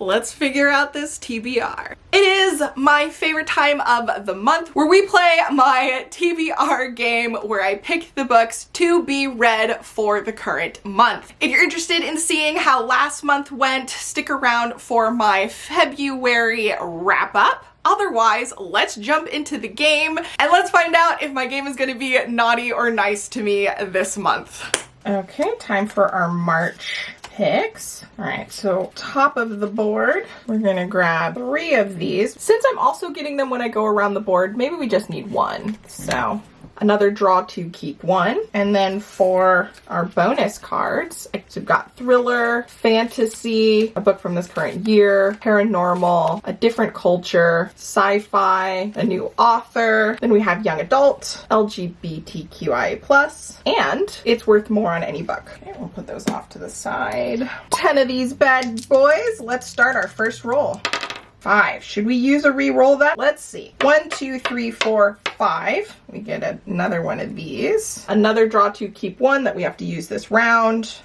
Let's figure out this TBR. It is my favorite time of the month where we play my TBR game where I pick the books to be read for the current month. If you're interested in seeing how last month went, stick around for my February wrap up. Otherwise, let's jump into the game and let's find out if my game is going to be naughty or nice to me this month. Okay, time for our March picks. All right, so top of the board, we're gonna grab 3 of these. Since I'm also getting them when I go around the board, maybe we just need 1. So another draw to keep 1. And then for our bonus cards, we've got thriller, fantasy, a book from this current year, paranormal, a different culture, sci-fi, a new author. Then we have young adult, LGBTQIA+, and it's worth more on any book. Okay, we'll put those off to the side. 10 of these bad boys. Let's start our first roll. 5. Should we use a re-roll that? Let's see. 1, 2, 3, 4, 5. We get another one of these. Another draw to keep 1 that we have to use this round.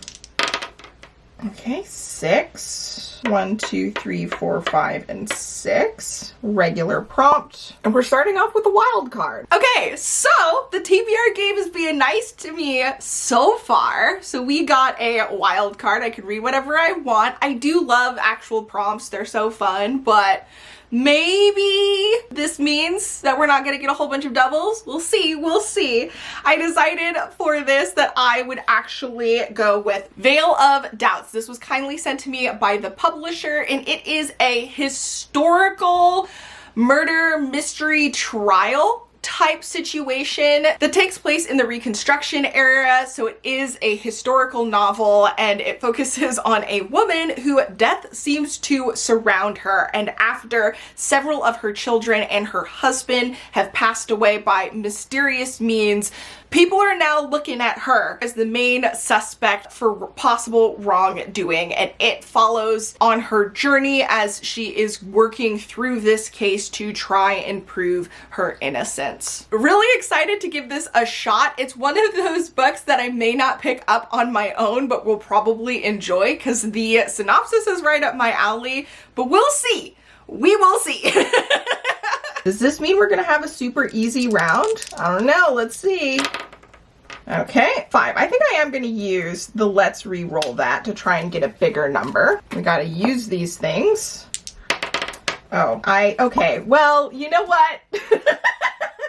Okay, 6. 1, 2, 3, 4, 5, and 6. Regular prompt. And we're starting off with a wild card. Okay, so the TBR game is being nice to me so far. So we got a wild card. I can read whatever I want. I do love actual prompts. They're so fun, but maybe this means that we're not gonna get a whole bunch of doubles. We'll see, we'll see. I decided for this that I would actually go with Veil of Doubts. This was kindly sent to me by the publisher, and it is a historical murder mystery trial type situation that takes place in the Reconstruction era. So it is a historical novel and it focuses on a woman who death seems to surround her, and after several of her children and her husband have passed away by mysterious means, people are now looking at her as the main suspect for possible wrongdoing, and it follows on her journey as she is working through this case to try and prove her innocence. Really excited to give this a shot. It's one of those books that I may not pick up on my own, but will probably enjoy because the synopsis is right up my alley, but we'll see. We will see. Does this mean we're gonna have a super easy round? I don't know, let's see. Okay, 5. I think I am gonna use the let's re-roll that to try and get a bigger number. We gotta use these things. Oh, okay, well, you know what?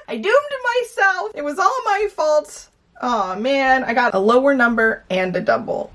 I doomed myself. It was all my fault. Oh man, I got a lower number and a double.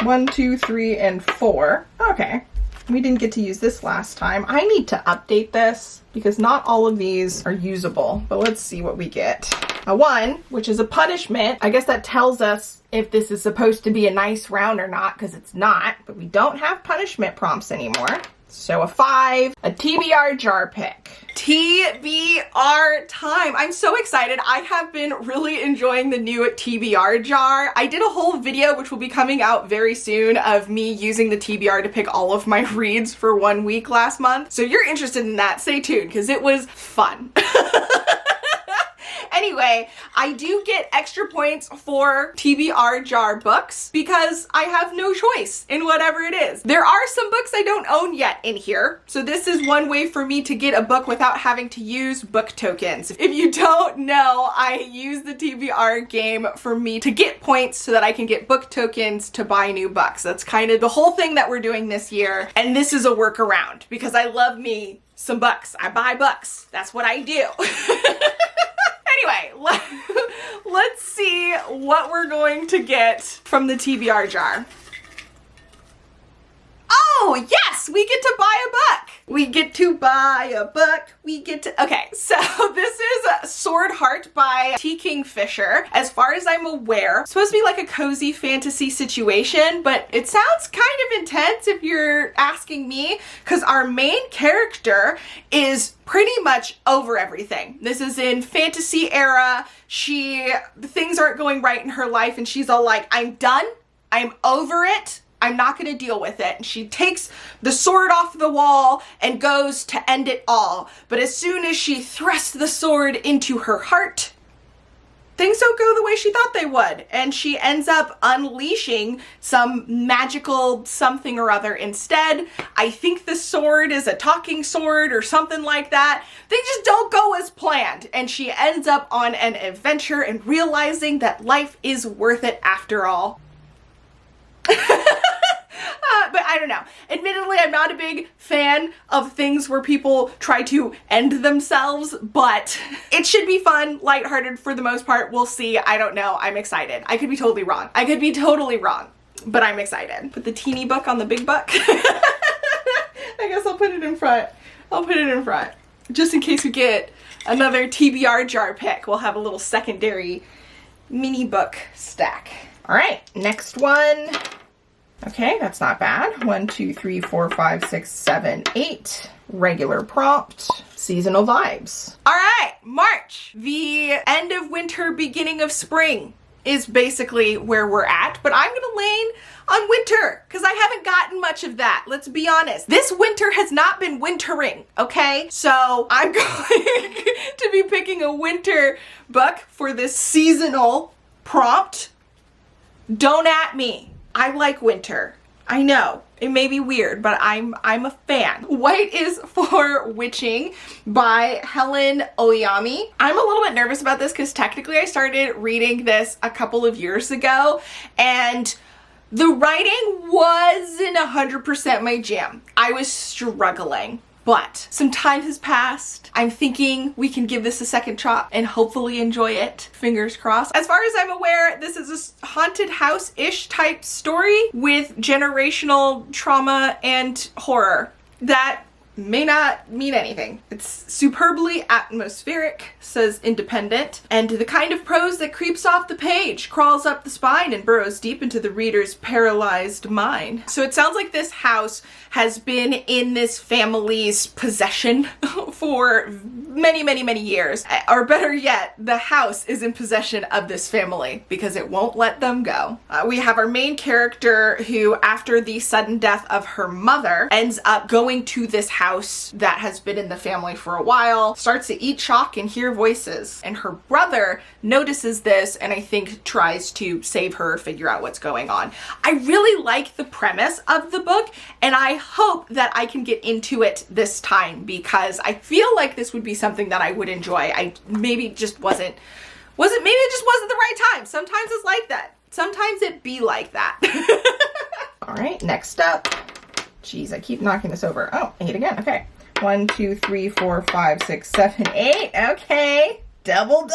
1, 2, 3, and 4. Okay. We didn't get to use this last time. I need to update this because not all of these are usable, but let's see what we get. A 1, which is a punishment. I guess that tells us if this is supposed to be a nice round or not, because it's not, but we don't have punishment prompts anymore. So a 5, a TBR jar pick. TBR time. I'm so excited. I have been really enjoying the new TBR jar. I did a whole video, which will be coming out very soon, of me using the TBR to pick all of my reads for 1 week last month. So if you're interested in that, stay tuned because it was fun. Anyway, I do get extra points for TBR jar books because I have no choice in whatever it is. There are some books I don't own yet in here, so this is one way for me to get a book without having to use book tokens. If you don't know, I use the TBR game for me to get points so that I can get book tokens to buy new books. That's kind of the whole thing that we're doing this year, and this is a workaround because I love me some books. I buy books. That's what I do. Anyway, let's see what we're going to get from the TBR jar. Oh, yes, we get to buy a book. We get to buy a book. We get to, okay, so this is Sword Heart by T. Kingfisher. As far as I'm aware, it's supposed to be like a cozy fantasy situation, but it sounds kind of intense if you're asking me, because our main character is pretty much over everything. This is in fantasy era. Things aren't going right in her life and she's all like, I'm done. I'm over it. I'm not going to deal with it. And she takes the sword off the wall and goes to end it all. But as soon as she thrusts the sword into her heart, things don't go the way she thought they would, and she ends up unleashing some magical something or other instead. I think the sword is a talking sword or something like that. They just don't go as planned, and she ends up on an adventure and realizing that life is worth it after all. But I don't know. Admittedly, I'm not a big fan of things where people try to end themselves, but it should be fun, lighthearted for the most part. We'll see. I don't know. I'm excited. I could be totally wrong. I could be totally wrong, but I'm excited. Put the teeny book on the big book. I guess I'll put it in front. I'll put it in front. Just in case we get another TBR jar pick, we'll have a little secondary mini book stack. All right, next one. Okay, that's not bad. 1, 2, 3, 4, 5, 6, 7, 8. Regular prompt. Seasonal vibes. All right, March. The end of winter, beginning of spring is basically where we're at, but I'm gonna lean on winter because I haven't gotten much of that. Let's be honest. This winter has not been wintering, okay? So I'm going to be picking a winter book for this seasonal prompt. Don't at me. I like winter. I know, it may be weird, but I'm a fan. White is for Witching by Helen Oyami. I'm a little bit nervous about this because technically I started reading this a couple of years ago, and the writing wasn't 100% my jam. I was struggling. But some time has passed. I'm thinking we can give this a second shot and hopefully enjoy it. Fingers crossed. As far as I'm aware, this is a haunted house-ish type story with generational trauma and horror. That may not mean anything. It's superbly atmospheric, says Independent, and the kind of prose that creeps off the page, crawls up the spine, and burrows deep into the reader's paralyzed mind. So it sounds like this house has been in this family's possession for many, many, many years. Or better yet, the house is in possession of this family because it won't let them go. We have our main character who, after the sudden death of her mother, ends up going to this house that has been in the family for a while, starts to eat chalk and hear voices. And her brother notices this and I think tries to save her, figure out what's going on. I really like the premise of the book, and I hope that I can get into it this time because I feel like this would be something that I would enjoy. Maybe it just wasn't the right time. Sometimes it's like that. Sometimes it be like that. All right, next up. Jeez, I keep knocking this over. Oh, 8 again. Okay. 1, 2, 3, 4, 5, 6, 7, 8. Okay. Double.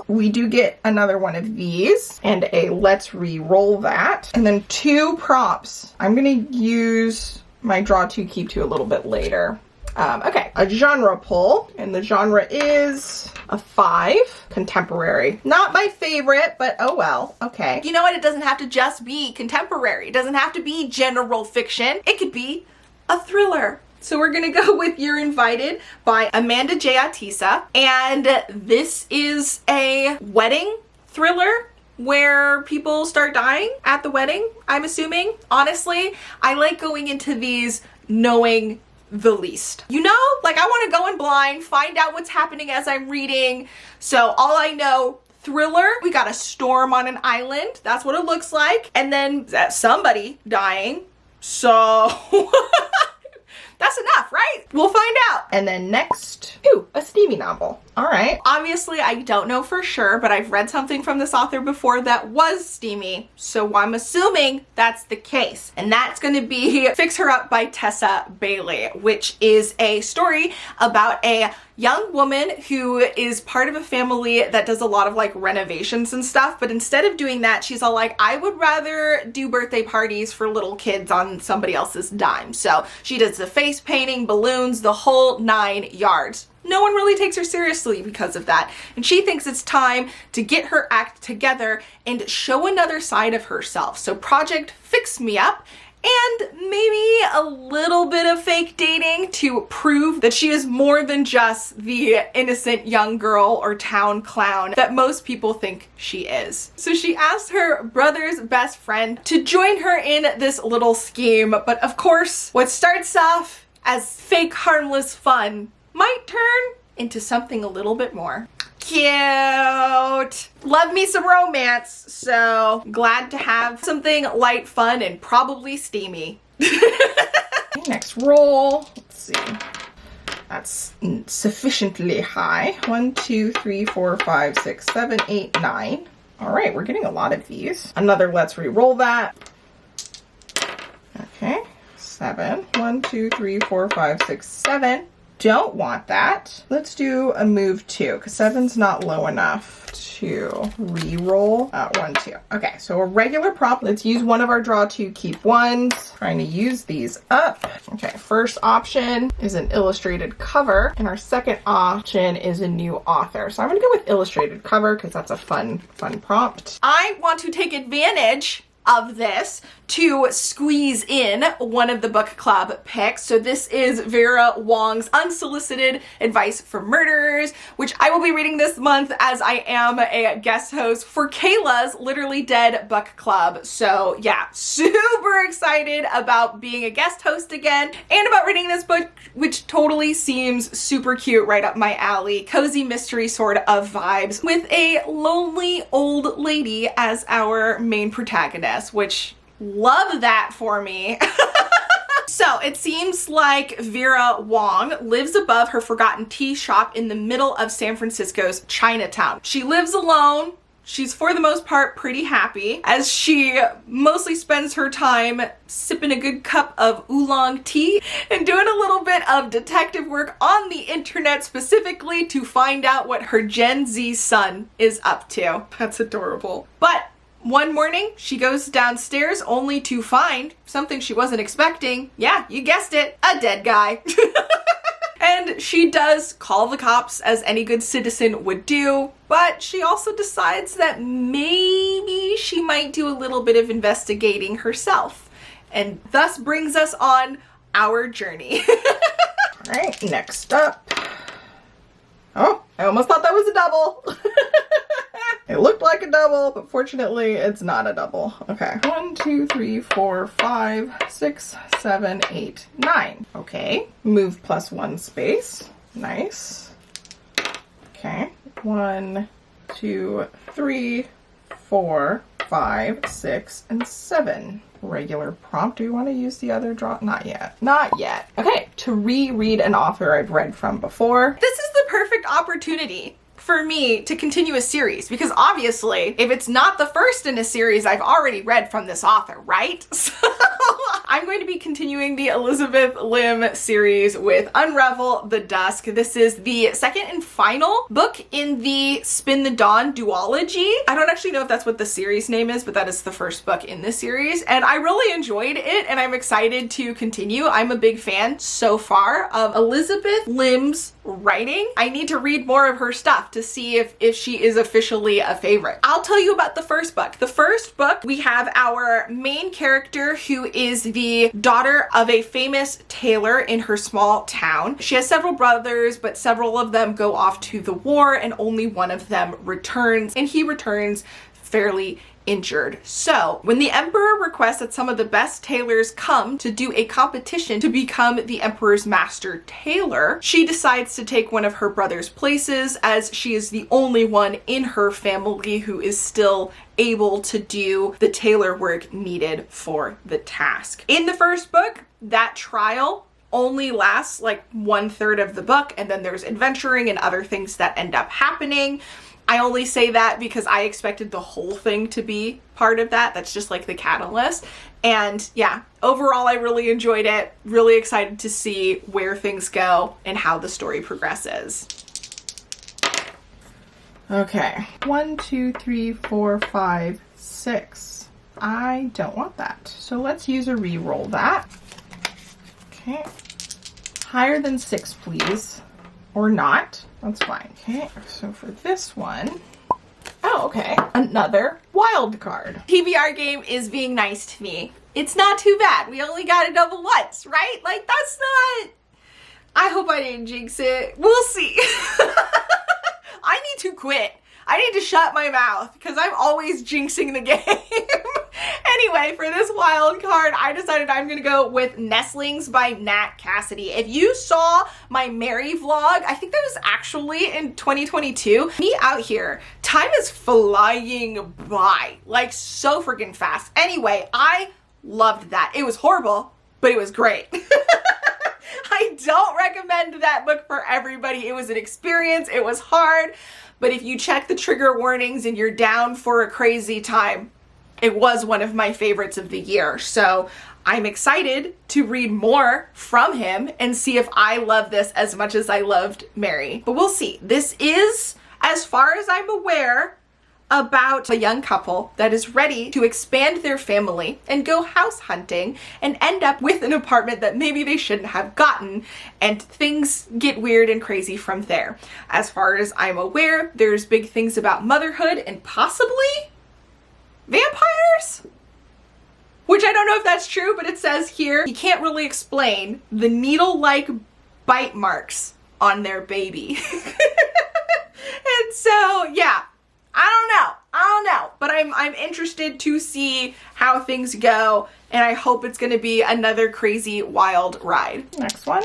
We do get another one of these and a let's re-roll that. And then 2 prompts. I'm going to use my draw 2, keep 2 a little bit later. Okay, a genre pull, and the genre is a 5, contemporary. Not my favorite, but oh well, okay. You know what? It doesn't have to just be contemporary. It doesn't have to be general fiction. It could be a thriller. So we're gonna go with You're Invited by Amanda J. Atisa, and this is a wedding thriller where people start dying at the wedding, I'm assuming. Honestly, I like going into these knowing the least. You know, like I want to go in blind, find out what's happening as I'm reading. So all I know, thriller, we got a storm on an island. That's what it looks like. And then somebody dying. So that's enough, right? We'll find out. And then next, ooh, a steamy novel. All right. Obviously, I don't know for sure, but I've read something from this author before that was steamy, so I'm assuming that's the case. And that's going to be Fix Her Up by Tessa Bailey, which is a story about a young woman who is part of a family that does a lot of like renovations and stuff, but instead of doing that, she's all like, I would rather do birthday parties for little kids on somebody else's dime. So she does the face painting, balloons, the whole 9 yards. No one really takes her seriously because of that. And she thinks it's time to get her act together and show another side of herself. So Project Fix Me Up, and maybe a little bit of fake dating to prove that she is more than just the innocent young girl or town clown that most people think she is. So she asked her brother's best friend to join her in this little scheme, but of course, what starts off as fake harmless fun might turn into something a little bit more. Cute. Love me some romance, so glad to have something light, fun, and probably steamy. Next roll. Let's see. That's sufficiently high. 1, 2, 3, 4, 5, 6, 7, 8, 9. All right, we're getting a lot of these. Another let's re-roll that. Okay, 7. 1, 2, 3, 4, 5, 6, 7. Don't want that. Let's do a move 2 because 7's not low enough to re-roll. 1, 2. Okay, so a regular prop. Let's use one of our draw 2 keep ones. Trying to use these up. Okay, first option is an illustrated cover, and our second option is a new author. So I'm gonna go with illustrated cover because that's a fun prompt. I want to take advantage of this to squeeze in one of the book club picks. So this is Vera Wong's Unsolicited Advice for Murderers, which I will be reading this month as I am a guest host for Kayla's Literally Dead book club. So yeah, super excited about being a guest host again and about reading this book, which totally seems super cute, right up my alley. Cozy mystery sort of vibes with a lonely old lady as our main protagonist, which love that for me. So it seems like Vera Wong lives above her forgotten tea shop in the middle of San Francisco's Chinatown. She lives alone. She's for the most part pretty happy as she mostly spends her time sipping a good cup of oolong tea and doing a little bit of detective work on the internet specifically to find out what her Gen Z son is up to. That's adorable. But one morning, she goes downstairs only to find something she wasn't expecting. Yeah, you guessed it, a dead guy. And she does call the cops as any good citizen would do, but she also decides that maybe she might do a little bit of investigating herself, and thus brings us on our journey. All right, next up. Oh, I almost thought that was a double. It looked like a double, but fortunately it's not a double. Okay, 1, 2, 3, 4, 5, 6, 7, 8, 9. Okay, move +1 space. Nice. Okay, 1, 2, 3, 4, 5, 6, and 7. Regular prompt. Do we want to use the other draw? Not yet. Not yet. Okay, to reread an author I've read from before. This is the perfect opportunity for me to continue a series, because obviously if it's not the first in a series I've already read from this author, right? So I'm going to be continuing the Elizabeth Lim series with Unravel the Dusk. This is the second and final book in the Spin the Dawn duology. I don't actually know if that's what the series name is, but that is the first book in this series, and I really enjoyed it and I'm excited to continue. I'm a big fan so far of Elizabeth Lim's writing. I need to read more of her stuff to see if she is officially a favorite. I'll tell you about the first book. The first book, we have our main character who is the daughter of a famous tailor in her small town. She has several brothers, but several of them go off to the war and only one of them returns, and he returns fairly injured. So when the emperor requests that some of the best tailors come to do a competition to become the emperor's master tailor, she decides to take one of her brother's places as she is the only one in her family who is still able to do the tailor work needed for the task. In the first book, that trial only lasts like 1/3 of the book, and then there's adventuring and other things that end up happening. I only say that because I expected the whole thing to be part of that. That's just like the catalyst. And yeah, overall I really enjoyed it. Really excited to see where things go and how the story progresses. Okay, 1, 2, 3, 4, 5, 6. I don't want that. So let's use a re-roll that. Okay. Higher than 6, please. Or not. That's fine. Okay, so for this one, oh, okay, another wild card. TBR game is being nice to me. It's not too bad. We only got a double once, right? Like, that's not... I hope I didn't jinx it. We'll see. I need to quit. I need to shut my mouth because I'm always jinxing the game. Anyway, for this wild card, I decided I'm gonna go with Nestlings by Nat Cassidy. If you saw my Mary vlog, I think that was actually in 2022, me out here, time is flying by, like so freaking fast. Anyway, I loved that. It was horrible, but it was great. I don't recommend that book for everybody. It was an experience, it was hard, but if you check the trigger warnings and you're down for a crazy time, it was one of my favorites of the year. So I'm excited to read more from him and see if I love this as much as I loved Mary. But we'll see. This is, as far as I'm aware, about a young couple that is ready to expand their family and go house hunting and end up with an apartment that maybe they shouldn't have gotten, and things get weird and crazy from there. As far as I'm aware, there's big things about motherhood and possibly vampires? Which I don't know if that's true, but it says here he can't really explain the needle-like bite marks on their baby. And so, yeah, I don't know, but I'm interested to see how things go, and I hope it's gonna be another crazy, wild ride. Next one.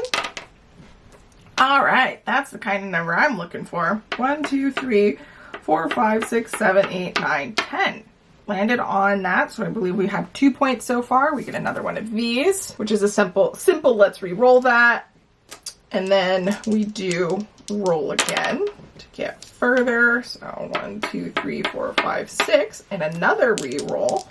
All right, that's the kind of number I'm looking for. 1, 2, 3, 4, 5, 6, 7, 8, 9, 10. Landed on that, so I believe we have 2 points so far. We get another one of these, which is a simple, let's re-roll that. And then we do roll again to get further. So 1, 2, 3, 4, 5, 6, and another re-roll.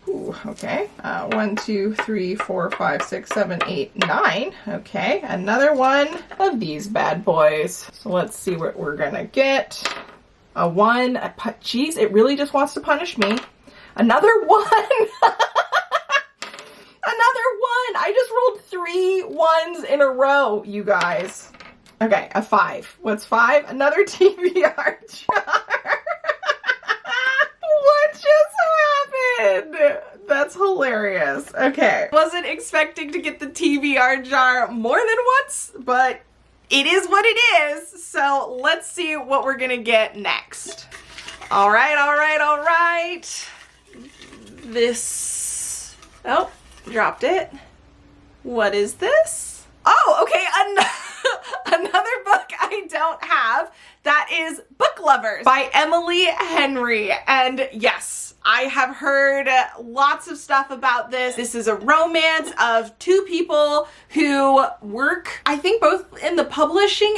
Ooh, okay. 1, 2, 3, 4, 5, 6, 7, 8, 9. Okay, another one of these bad boys. So let's see what we're gonna get. A 1, geez, it really just wants to punish me. Another 1. Another 1. I just rolled 3 1s in a row, you guys. Okay, a 5. What's 5? Another TBR jar. What just happened? That's hilarious. Okay. Wasn't expecting to get the TBR jar more than once, but it is what it is. So let's see what we're gonna get next. All right. This, oh, dropped it. What is this? Oh, okay, another book I don't have. That is Book Lovers by Emily Henry. And yes, I have heard lots of stuff about this. This is a romance of 2 people who work, I think, both in the publishing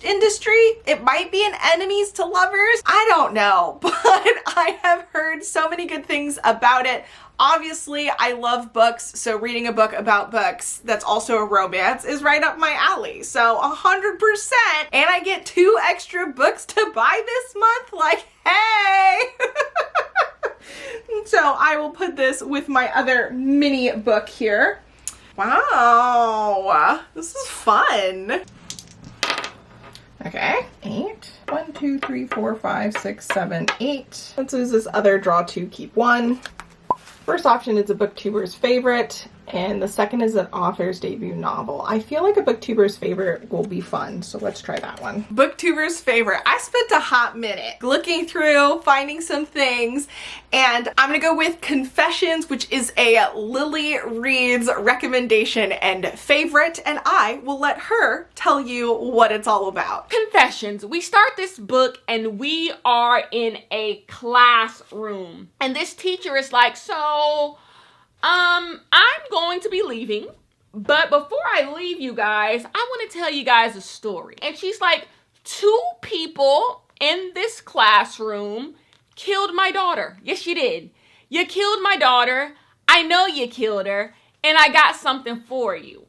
industry. It might be an enemies to lovers. I don't know, but I have heard so many good things about it. Obviously, I love books, so reading a book about books that's also a romance is right up my alley. So 100%. And I get 2 extra books to buy this month. Like, hey! So I will put this with my other mini book here. Wow, this is fun. Okay, 8. 1, 2, 3, 4, 5, 6, 7, 8. Let's use this other draw 2, keep 1. First option is a Booktuber's favorite, and the second is an author's debut novel. I feel like a Booktuber's favorite will be fun, so let's try that one. Booktuber's favorite. I spent a hot minute looking through, finding some things, and I'm gonna go with Confessions, which is a Lily Reed's recommendation and favorite, and I will let her tell you what it's all about. Confessions. We start this book and we are in a classroom, and this teacher is like, so I'm going to be leaving, but before I leave you guys, I want to tell you guys a story. And she's like, 2 people in this classroom killed my daughter. Yes, you did. You killed my daughter. I know you killed her, and I got something for you.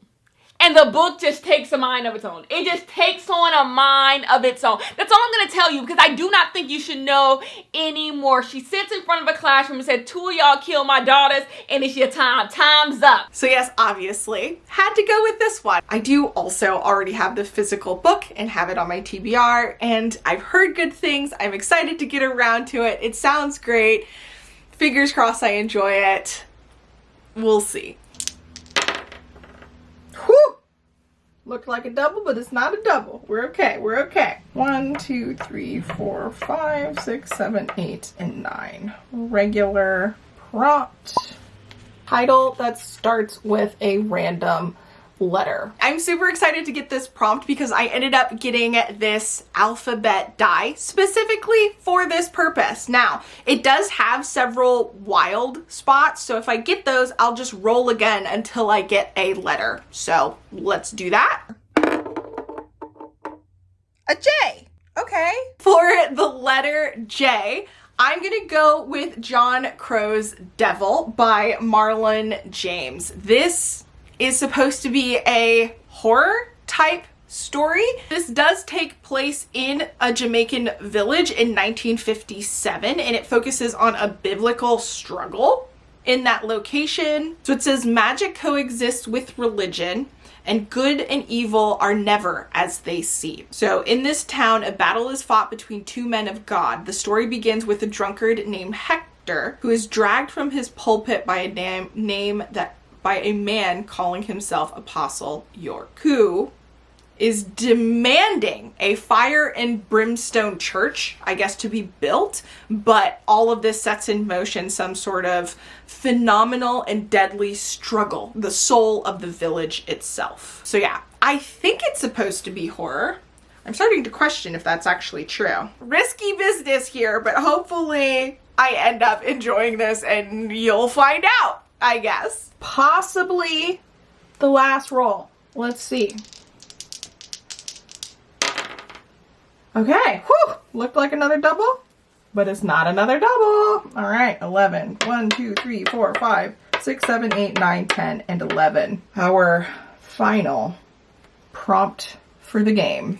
And the book just takes a mind of its own. It just takes on a mind of its own. That's all I'm going to tell you, because I do not think you should know anymore. She sits in front of a classroom and said, 2 of y'all killed my daughters, and it's your time. Time's up. So yes, obviously, had to go with this one. I do also already have the physical book and have it on my TBR, and I've heard good things. I'm excited to get around to it. It sounds great. Fingers crossed I enjoy it. We'll see. Whew! Looked like a double, but it's not a double. We're okay. We're okay. 1, 2, 3, 4, 5, 6, 7, 8, and 9. Regular, prompt. Title that starts with a random letter. I'm super excited to get this prompt because I ended up getting this alphabet die specifically for this purpose. Now, it does have several wild spots, so if I get those, I'll just roll again until I get a letter. So let's do that. A J. Okay. For the letter J, I'm gonna go with John Crow's Devil by Marlon James. This is supposed to be a horror type story. This does take place in a Jamaican village in 1957, and it focuses on a biblical struggle in that location. So it says magic coexists with religion, and good and evil are never as they seem. So in this town, a battle is fought between two men of God. The story begins with a drunkard named Hector, who is dragged from his pulpit by a man calling himself Apostle York, who is demanding a fire and brimstone church, I guess, to be built, but all of this sets in motion some sort of phenomenal and deadly struggle, the soul of the village itself. So yeah, I think it's supposed to be horror. I'm starting to question if that's actually true. Risky business here, but hopefully I end up enjoying this and you'll find out, I guess. Possibly the last roll. Let's see. Okay, whew, looked like another double, but it's not another double. All right, 11. 1, 2, 3, 4, 5, 6, 7, 8, 9, 10, and 11. Our final prompt for the game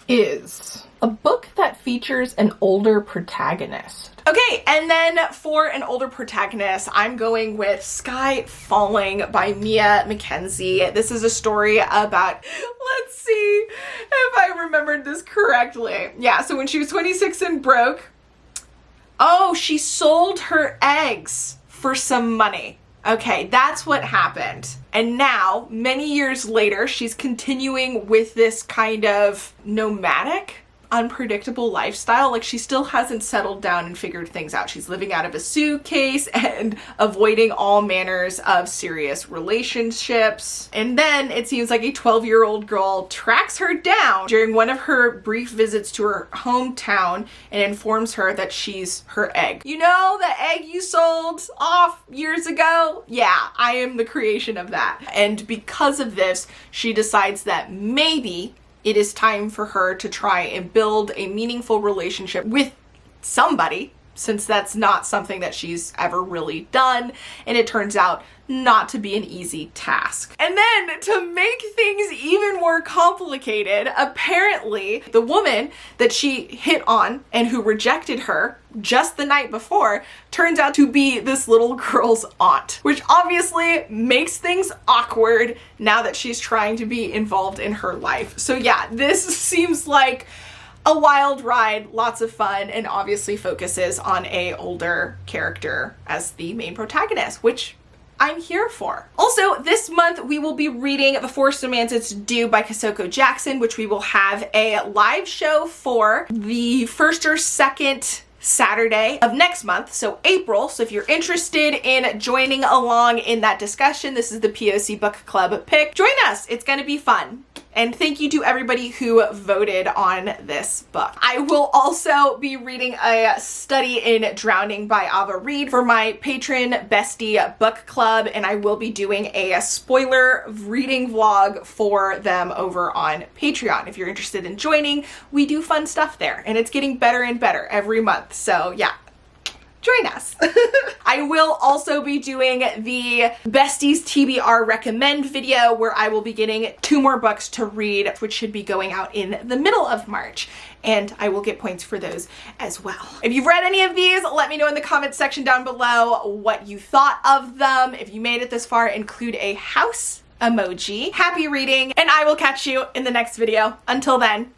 is a book that features an older protagonist. Okay, and then for an older protagonist, I'm going with Sky Falling by Mia Mackenzie. This is a story about, let's see if I remembered this correctly. Yeah, so when she was 26 and broke, she sold her eggs for some money. Okay, that's what happened. And now, many years later, she's continuing with this kind of nomadic, unpredictable lifestyle. Like, she still hasn't settled down and figured things out. She's living out of a suitcase and avoiding all manners of serious relationships. And then it seems like a 12-year-old girl tracks her down during one of her brief visits to her hometown and informs her that she's her egg. You know, the egg you sold off years ago? Yeah, I am the creation of that. And because of this, she decides that maybe it is time for her to try and build a meaningful relationship with somebody, since that's not something that she's ever really done, and it turns out not to be an easy task. And then, to make things even more complicated, apparently the woman that she hit on and who rejected her just the night before turns out to be this little girl's aunt, which obviously makes things awkward now that she's trying to be involved in her life. So yeah, this seems like a wild ride, lots of fun, and obviously focuses on a older character as the main protagonist, which I'm here for. Also, this month we will be reading The Forest of Man's It's Due by Kasoko Jackson, which we will have a live show for the first or second Saturday of next month, so April. So if you're interested in joining along in that discussion, this is the POC Book Club pick. Join us, it's gonna be fun. And thank you to everybody who voted on this book. I will also be reading a study in Drowning by Ava Reed for my patron bestie book club, and I will be doing a spoiler reading vlog for them over on Patreon. If you're interested in joining, we do fun stuff there, and it's getting better and better every month. So yeah, join us. I will also be doing the Besties TBR recommend video where I will be getting 2 more books to read, which should be going out in the middle of March. And I will get points for those as well. If you've read any of these, let me know in the comments section down below what you thought of them. If you made it this far, include a house emoji. Happy reading, and I will catch you in the next video. Until then,